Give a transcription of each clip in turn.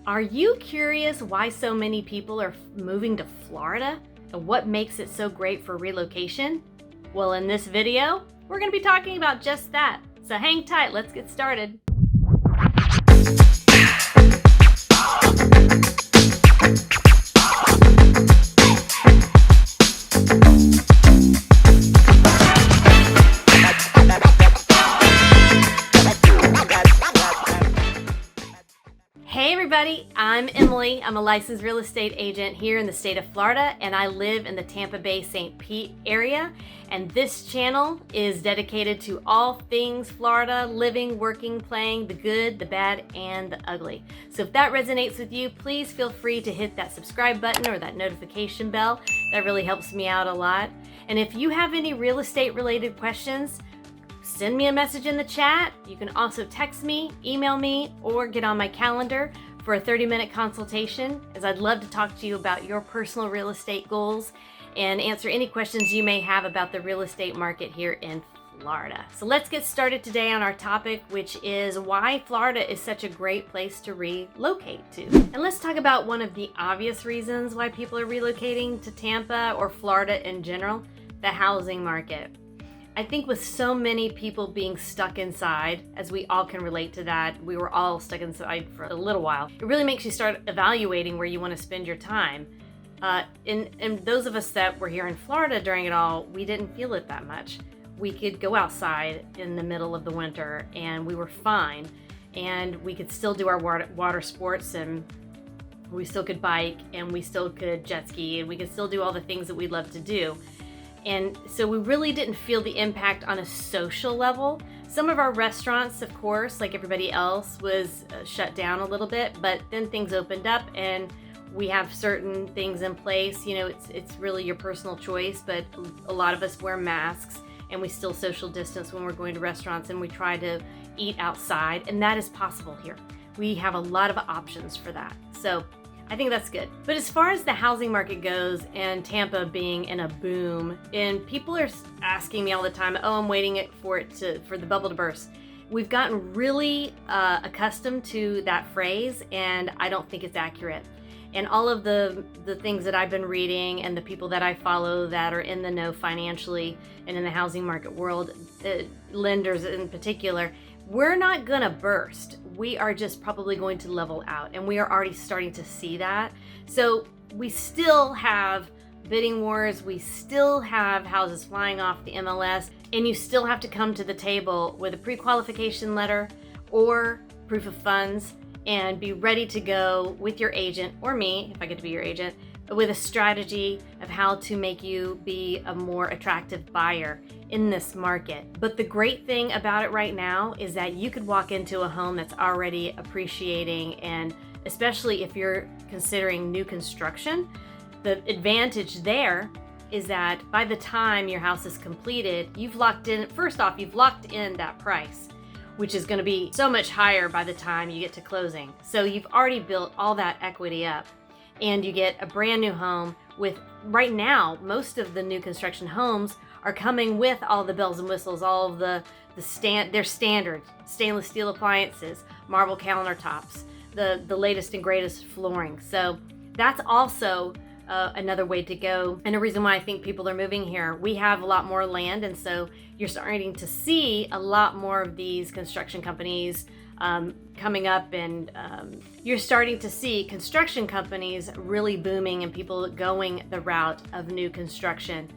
Are you curious why so many people are moving to Florida and what makes it so great for relocation? Well, in this video, we're going to be talking about just that. So hang tight, let's get started. Hey everybody, I'm Emily. I'm a licensed real estate agent here in the state of Florida, and I live in the Tampa Bay St. Pete area. And this channel is dedicated to all things Florida, living, working, playing, the good, the bad, and the ugly. So if that resonates with you, please feel free to hit that subscribe button or that notification bell. That really helps me out a lot. And if you have any real estate related questions, send me a message in the chat. You can also text me, email me, or get on my calendar for a 30-minute consultation, as I'd love to talk to you about your personal real estate goals and answer any questions you may have about the real estate market here in Florida. So let's get started today on our topic, which is why Florida is such a great place to relocate to. And let's talk about one of the obvious reasons why people are relocating to Tampa or Florida in general, the housing market. I think with so many people being stuck inside, as we all can relate to that, we were all stuck inside for a little while, it really makes you start evaluating where you want to spend your time. And those of us that were here in Florida during it all, we didn't feel it that much. We could go outside in the middle of the winter and we were fine, and we could still do our water sports, and we still could bike, and we still could jet ski, and we could still do all the things that we love to do. And so we really didn't feel the impact on a social level. Some of our restaurants, of course, like everybody else, was shut down a little bit, but then things opened up and we have certain things in place. You know, it's really your personal choice, but a lot of us wear masks and we still social distance when we're going to restaurants, and we try to eat outside, and that is possible here. We have a lot of options for that. So I think that's good. But as far as the housing market goes, and Tampa being in a boom, and people are asking me all the time, oh, I'm waiting for the bubble to burst. We've gotten really accustomed to that phrase, and I don't think it's accurate. And all of the things that I've been reading and the people that I follow that are in the know financially and in the housing market world, lenders in particular, we're not gonna burst. We are just probably going to level out, and we are already starting to see that. So we still have bidding wars, we still have houses flying off the MLS, and you still have to come to the table with a pre-qualification letter or proof of funds and be ready to go with your agent, or me, if I get to be your agent, with a strategy of how to make you be a more attractive buyer in this market. But the great thing about it right now is that you could walk into a home that's already appreciating, and especially if you're considering new construction, the advantage there is that by the time your house is completed, you've locked in that price, which is going to be so much higher by the time you get to closing. So you've already built all that equity up, and you get a brand new home with, right now, most of the new construction homes are coming with all the bells and whistles, all of their standard stainless steel appliances, marble countertops, the latest and greatest flooring. So that's also another way to go, and a reason why I think people are moving here. We have a lot more land, and so you're starting to see a lot more of these construction companies coming up, and you're starting to see construction companies really booming and people going the route of new construction.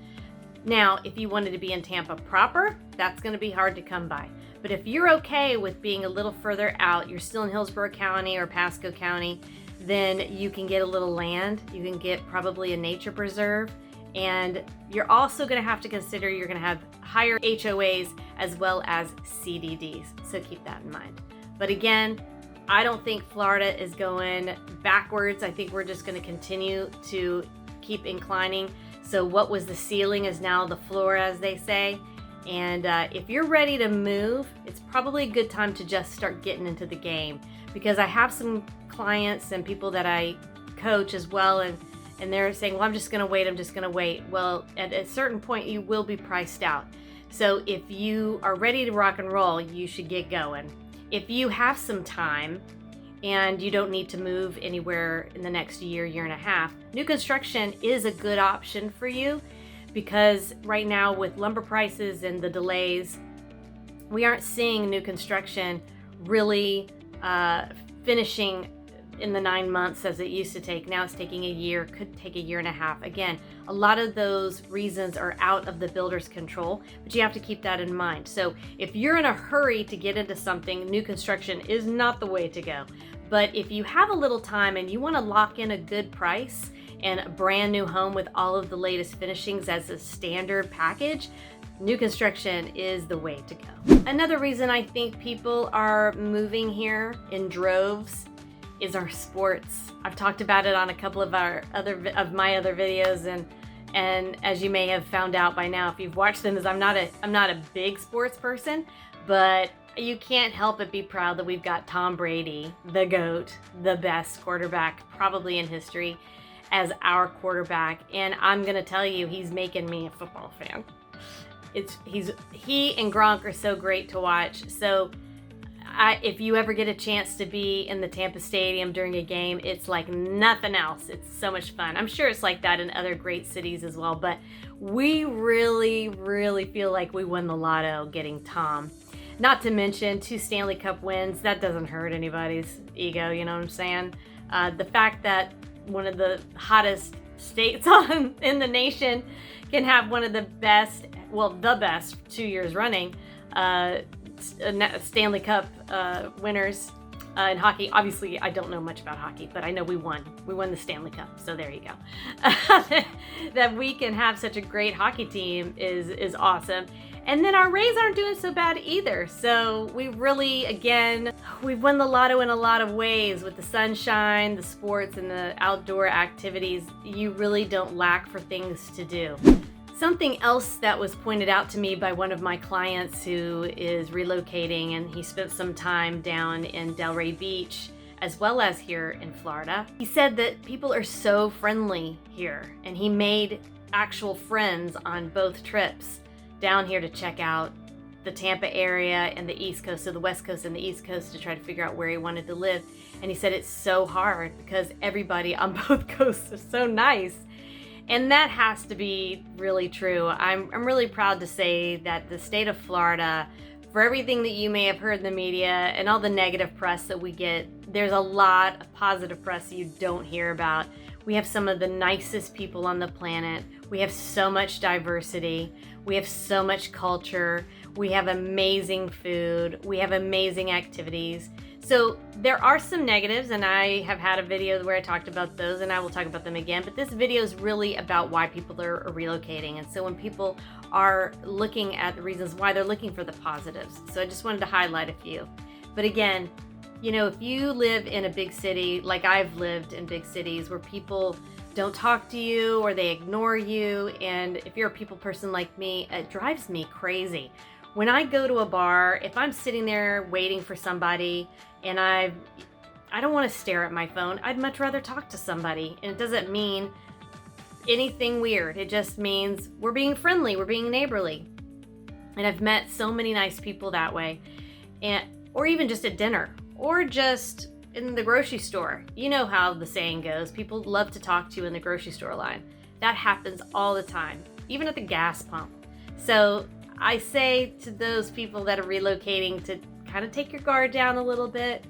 Now, if you wanted to be in Tampa proper, that's going to be hard to come by. But if you're okay with being a little further out, you're still in Hillsborough County or Pasco County, then you can get a little land. You can get probably a nature preserve, and you're also going to have to consider you're going to have higher HOAs as well as CDDs. So keep that in mind. But again, I don't think Florida is going backwards. I think we're just going to continue to keep inclining. So what was the ceiling is now the floor, as they say. And if you're ready to move, it's probably a good time to just start getting into the game, because I have some clients and people that I coach as well, and they're saying, well, I'm just going to wait. Well, at a certain point, you will be priced out. So if you are ready to rock and roll, you should get going. If you have some time and you don't need to move anywhere in the next year, year and a half, new construction is a good option for you, because right now with lumber prices and the delays, we aren't seeing new construction really finishing in the 9 months as it used to take. Now it's taking a year, could take a year and a half. Again, a lot of those reasons are out of the builder's control, but you have to keep that in mind. So if you're in a hurry to get into something, new construction is not the way to go. But if you have a little time and you want to lock in a good price and a brand new home with all of the latest finishings as a standard package, new construction is the way to go. Another reason I think people are moving here in droves is our sports. I've talked about it on a couple of my other videos, and as you may have found out by now if you've watched them, is I'm not a big sports person, but you can't help but be proud that we've got Tom Brady, the GOAT, the best quarterback probably in history, as our quarterback. And I'm gonna tell you, he's making me a football fan. He and Gronk are so great to watch. So if you ever get a chance to be in the Tampa Stadium during a game, it's like nothing else. It's so much fun. I'm sure it's like that in other great cities as well, but we really, really feel like we won the lotto getting Tom. Not to mention 2 Stanley Cup wins. That doesn't hurt anybody's ego, you know what I'm saying? The fact that one of the hottest states in the nation can have one of the best, well, the best 2 years running, Stanley Cup winners in hockey. Obviously, I don't know much about hockey, but I know we won. We won the Stanley Cup, so there you go. That we can have such a great hockey team is awesome. And then our Rays aren't doing so bad either. So we really, again, we've won the lotto in a lot of ways with the sunshine, the sports, and the outdoor activities. You really don't lack for things to do. Something else that was pointed out to me by one of my clients who is relocating, and he spent some time down in Delray Beach as well as here in Florida. He said that people are so friendly here, and he made actual friends on both trips down here to check out the Tampa area and the East Coast, so the West Coast and the East Coast, to try to figure out where he wanted to live. And he said it's so hard because everybody on both coasts is so nice. And that has to be really true. I'm really proud to say that the state of Florida, for everything that you may have heard in the media and all the negative press that we get, there's a lot of positive press that you don't hear about. We have some of the nicest people on the planet. We have so much diversity. We have so much culture. We have amazing food. We have amazing activities. So there are some negatives, and I have had a video where I talked about those, and I will talk about them again, but this video is really about why people are relocating. And so when people are looking at the reasons why, they're looking for the positives. So I just wanted to highlight a few. But again, you know, if you live in a big city, like I've lived in big cities where people don't talk to you or they ignore you, and if you're a people person like me, it drives me crazy. When I go to a bar, if I'm sitting there waiting for somebody and I don't want to stare at my phone, I'd much rather talk to somebody. And it doesn't mean anything weird. It just means we're being friendly, we're being neighborly. And I've met so many nice people that way. Or even just at dinner, or just in the grocery store. You know how the saying goes, people love to talk to you in the grocery store line. That happens all the time, even at the gas pump. So I say to those people that are relocating to kind of take your guard down a little bit,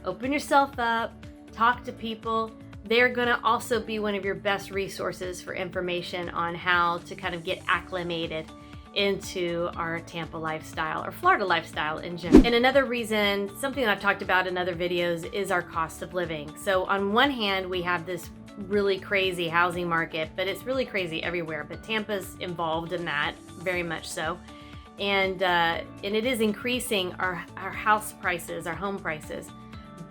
open yourself up, talk to people. They're gonna also be one of your best resources for information on how to kind of get acclimated into our Tampa lifestyle or Florida lifestyle in general. And another reason, something that I've talked about in other videos, is our cost of living. So on one hand, we have this really crazy housing market, but it's really crazy everywhere. But Tampa's involved in that, very much so. And it is increasing our house prices, our home prices.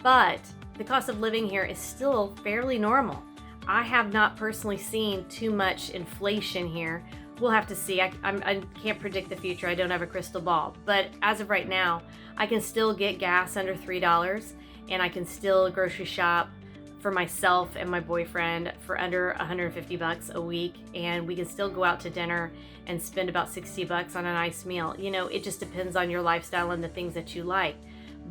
But the cost of living here is still fairly normal. I have not personally seen too much inflation here. We'll have to see. I can't predict the future. I don't have a crystal ball. But as of right now, I can still get gas under $3, and I can still grocery shop for myself and my boyfriend for under $150 a week, and we can still go out to dinner and spend about $60 on a nice meal. You know, it just depends on your lifestyle and the things that you like.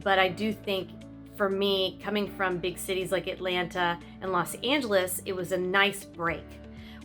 But I do think for me, coming from big cities like Atlanta and Los Angeles, it was a nice break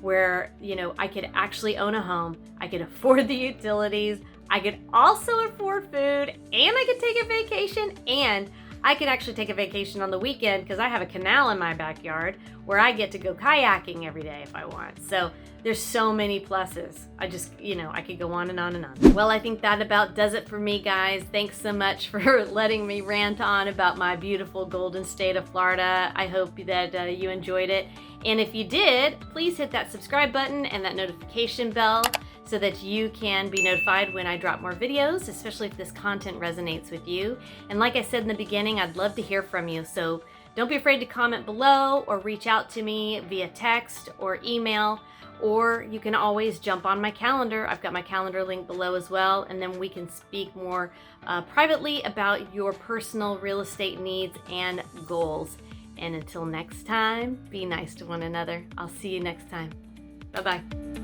where, you know, I could actually own a home, I could afford the utilities, I could also afford food, and I could take a vacation, and I could actually take a vacation on the weekend because I have a canal in my backyard where I get to go kayaking every day if I want. So there's so many pluses. I just, you know, I could go on and on and on. Well, I think that about does it for me, guys. Thanks so much for letting me rant on about my beautiful golden state of Florida. I hope that you enjoyed it. And if you did, please hit that subscribe button and that notification bell so that you can be notified when I drop more videos, especially if this content resonates with you. And like I said in the beginning, I'd love to hear from you. So don't be afraid to comment below or reach out to me via text or email, or you can always jump on my calendar. I've got my calendar link below as well, and then we can speak more privately about your personal real estate needs and goals. And until next time, be nice to one another. I'll see you next time. Bye-bye.